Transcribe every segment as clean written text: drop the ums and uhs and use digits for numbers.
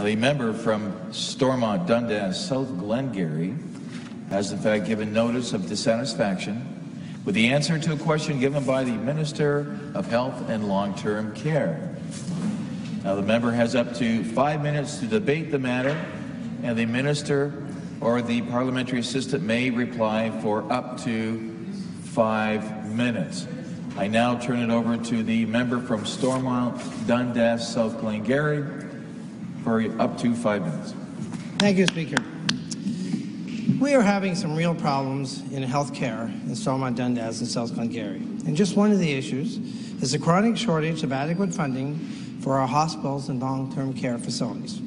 The member from Stormont Dundas South Glengarry has in fact given notice of dissatisfaction with the answer to a question given by the Minister of Health and Long-Term Care. Now the member has up to 5 minutes to debate the matter, and the Minister or the Parliamentary Assistant may reply for up to 5 minutes. I now turn it over to the member from Stormont Dundas South Glengarry for up to 5 minutes. Thank you, Speaker. We are having some real problems in health care in Stormont Dundas and South Glengarry. And just one of the issues is the chronic shortage of adequate funding for our hospitals and long-term care facilities.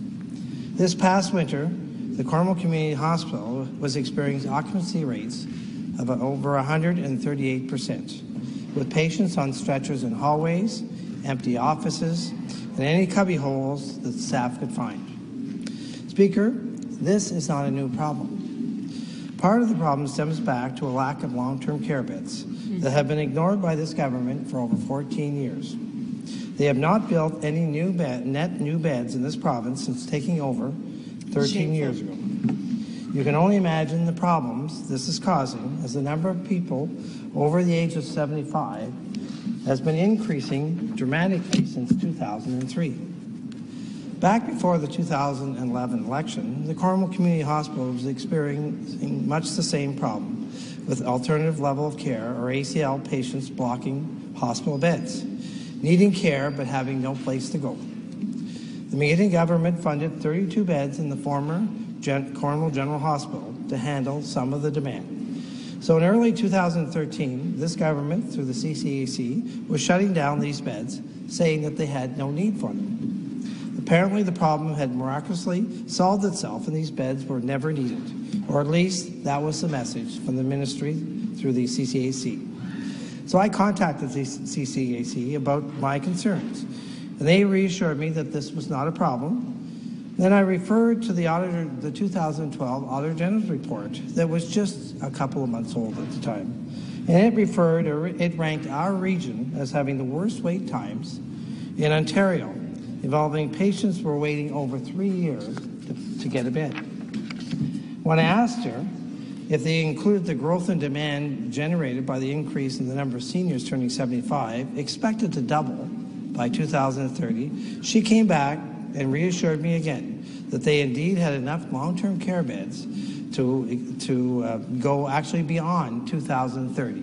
This past winter, the Cornwall Community Hospital was experiencing occupancy rates of over 138%, with patients on stretchers in hallways, empty offices, and any cubby holes that staff could find. Speaker, this is not a new problem. Part of the problem stems back to a lack of long-term care beds that have been ignored by this government for over 14 years. They have not built any net new beds in this province since taking over 13 years ago. You can only imagine the problems this is causing, as the number of people over the age of 75 has been increasing dramatically since 2003. Back before the 2011 election, the Cornwall Community Hospital was experiencing much the same problem, with alternative level of care, or ACL, patients blocking hospital beds, needing care but having no place to go. The McGuinty government funded 32 beds in the former Cornwall General Hospital to handle some of the demand. So in early 2013, this government, through the CCH, was shutting down these beds, saying that they had no need for them. Apparently, the problem had miraculously solved itself and these beds were never needed, or at least that was the message from the ministry through the CCAC. So I contacted the CCAC about my concerns, and they reassured me that this was not a problem. Then I referred to the 2012 Auditor General's report that was just a couple of months old at the time, and it ranked our region as having the worst wait times in Ontario, involving patients who were waiting over 3 years to get a bed. When I asked her if they included the growth in demand generated by the increase in the number of seniors turning 75, expected to double by 2030, she came back and reassured me again that they indeed had enough long-term care beds to go actually beyond 2030,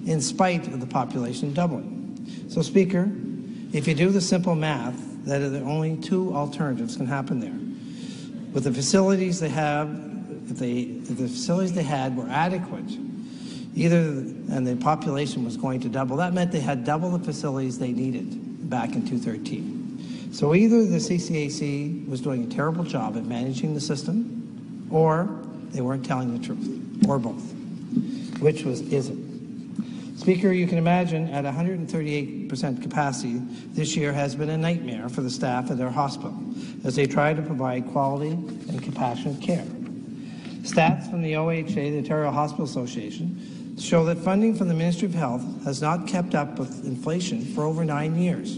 in spite of the population doubling. So, Speaker, if you do the simple math, that are the only two alternatives can happen there. With the facilities they have, if the facilities they had were adequate, and the population was going to double, that meant they had double the facilities they needed back in 2013. So either the CCAC was doing a terrible job at managing the system, or they weren't telling the truth, or both. Which is it? Speaker, you can imagine at 138% capacity, this year has been a nightmare for the staff at our hospital as they try to provide quality and compassionate care. Stats from the OHA, the Ontario Hospital Association, show that funding from the Ministry of Health has not kept up with inflation for over 9 years.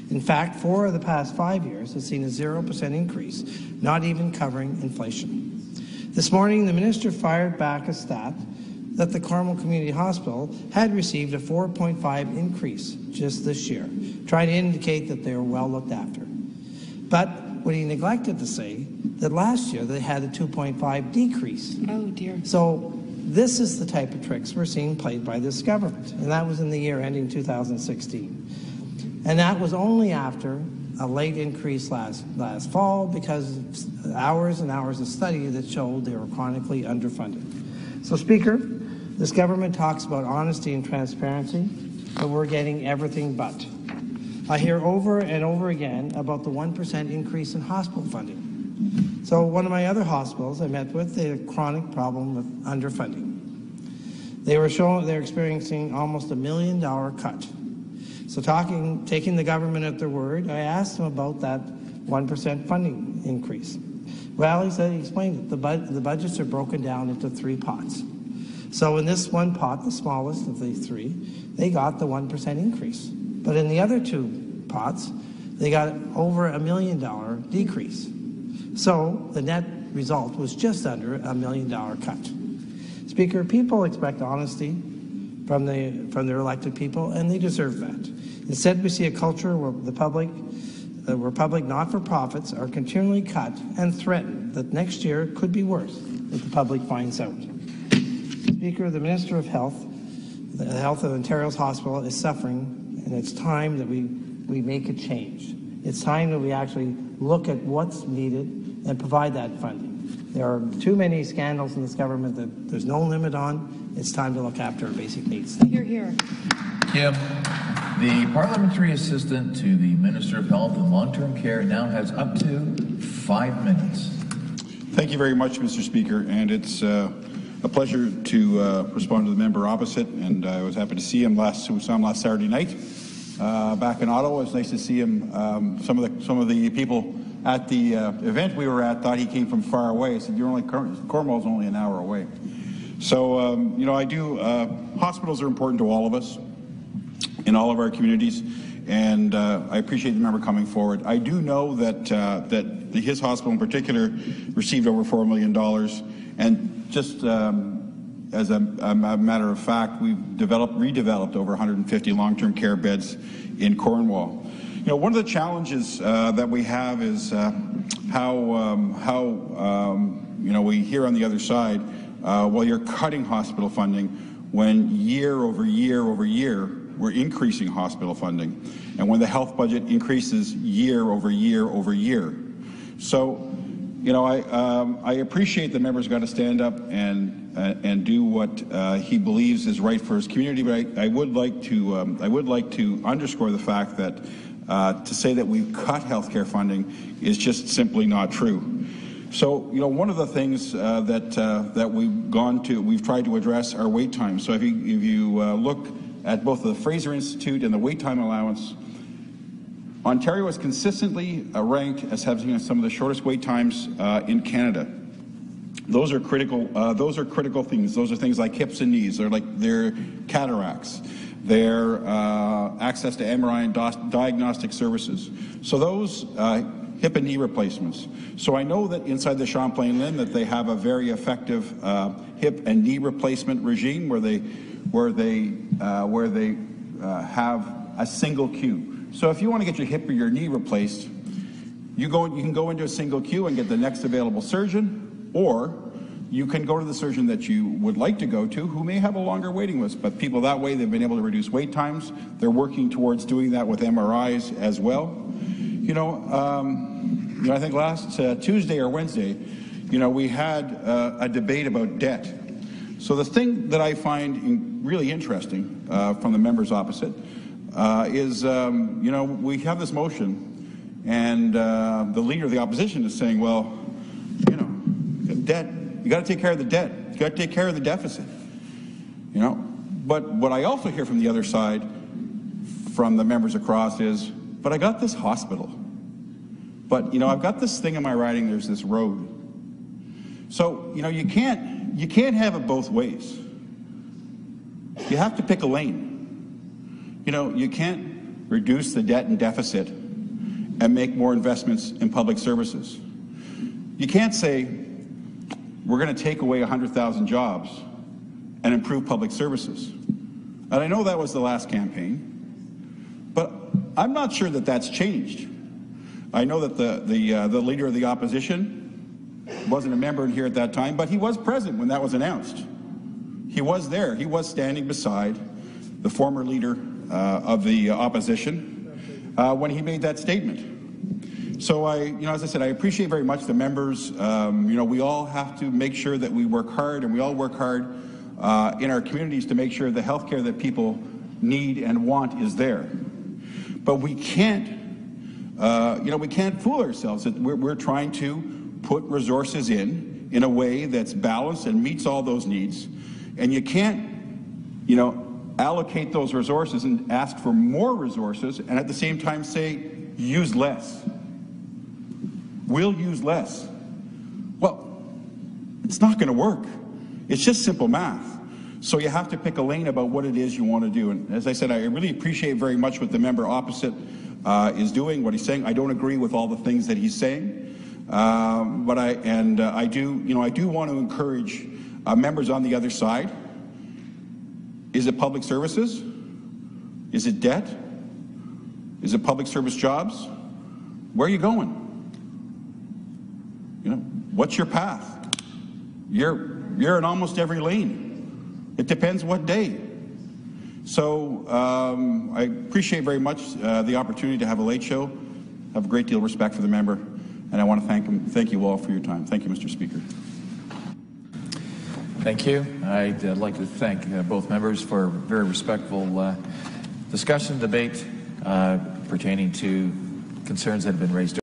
In fact, 4 of the past 5 years has seen a 0% increase, not even covering inflation. This morning, the Minister fired back a stat that the Cornwall Community Hospital had received a 4.5 increase just this year, trying to indicate that they were well looked after. But what he neglected to say that last year they had a 2.5 decrease. Oh dear. So this is the type of tricks we're seeing played by this government, and that was in the year ending 2016. And that was only after a late increase last fall because of hours and hours of study that showed they were chronically underfunded. So, Speaker, this government talks about honesty and transparency, but we're getting everything but. I hear over and over again about the 1% increase in hospital funding. So one of my other hospitals I met with, they had a chronic problem with underfunding. They're experiencing almost $1 million cut. So taking the government at their word, I asked them about that 1% funding increase. Well, he explained it. The budgets are broken down into 3 pots. So in this one pot, the smallest of the 3, they got the 1% increase. But in the other 2 pots, they got over $1 million decrease. So the net result was just under $1 million cut. Speaker, people expect honesty from their elected people, and they deserve that. Instead, we see a culture where public not-for-profits are continually cut and threatened that next year could be worse if the public finds out. Speaker, the Minister of Health, the health of Ontario's hospital is suffering, and it's time that we make a change. It's time that we actually look at what's needed and provide that funding. There are too many scandals in this government that there's no limit on. It's time to look after our basic needs. Hear, hear. Kim, the parliamentary assistant to the Minister of Health and Long-Term Care now has up to 5 minutes. Thank you very much, Mr. Speaker, and it's a pleasure to respond to the member opposite, and I was happy to see him last Saturday night back in Ottawa. It was nice to see him. Some of the people at the event we were at thought he came from far away. I said, Cornwall's only an hour away. So, hospitals are important to all of us in all of our communities, and I appreciate the member coming forward. I do know that his hospital in particular received over $4 million, and just as a matter of fact, we've redeveloped over 150 long-term care beds in Cornwall. You know, one of the challenges that we have is how we hear on the other side, well, you're cutting hospital funding when year over year over year we're increasing hospital funding, and when the health budget increases year over year over year. So, you know, I appreciate the member's got to stand up and do what he believes is right for his community, but I would like to underscore the fact that to say that we've cut healthcare funding is just simply not true. So, you know, one of the things that we've tried to address are wait times. So if you look at both the Fraser Institute and the wait time allowance, Ontario is consistently ranked as having some of the shortest wait times in Canada. Those are critical. Those are critical things. Those are things like hips and knees. They're cataracts. They're access to MRI and diagnostic services. So those hip and knee replacements. So I know that inside the Champlain Limb that they have a very effective hip and knee replacement regime where they have a single queue. So if you want to get your hip or your knee replaced, you can go into a single queue and get the next available surgeon, or you can go to the surgeon that you would like to go to who may have a longer waiting list. But people that way, they've been able to reduce wait times. They're working towards doing that with MRIs as well. I think last Tuesday or Wednesday, we had a debate about debt. So the thing that I find really interesting from the members opposite is, we have this motion, and the leader of the opposition is saying, well, debt, you got to take care of the debt. You got to take care of the deficit. But what I also hear from the other side, from the members across, is, but I got this hospital. But, I've got this thing in my riding, there's this road. So, you can't have it both ways. You have to pick a lane. You can't reduce the debt and deficit and make more investments in public services. You can't say, we're going to take away 100,000 jobs and improve public services. And I know that was the last campaign, but I'm not sure that that's changed. I know that the leader of the opposition wasn't a member in here at that time, but he was present when that was announced. He was there. He was standing beside the former leader of the opposition when he made that statement. So as I said, I appreciate very much the members. We all have to make sure that we work hard, and we all work hard in our communities to make sure the health care that people need and want is there. But we can't, we can't fool ourselves that we're trying to put resources in a way that's balanced and meets all those needs. And you can't, allocate those resources and ask for more resources and at the same time say, use less. We'll use less. Well, it's not going to work. It's just simple math. So you have to pick a lane about what it is you want to do. And as I said, I really appreciate very much what the member opposite is doing, what he's saying. I don't agree with all the things that he's saying. But I do want to encourage members on the other side. Is it public services? Is it debt? Is it public service jobs? Where are you going? What's your path? You're in almost every lane. It depends what day. So I appreciate very much the opportunity to have a late show. I have a great deal of respect for the member, and I want to thank you all for your time. Thank you, Mr. Speaker. Thank you. I'd like to thank both members for a very respectful discussion, debate pertaining to concerns that have been raised.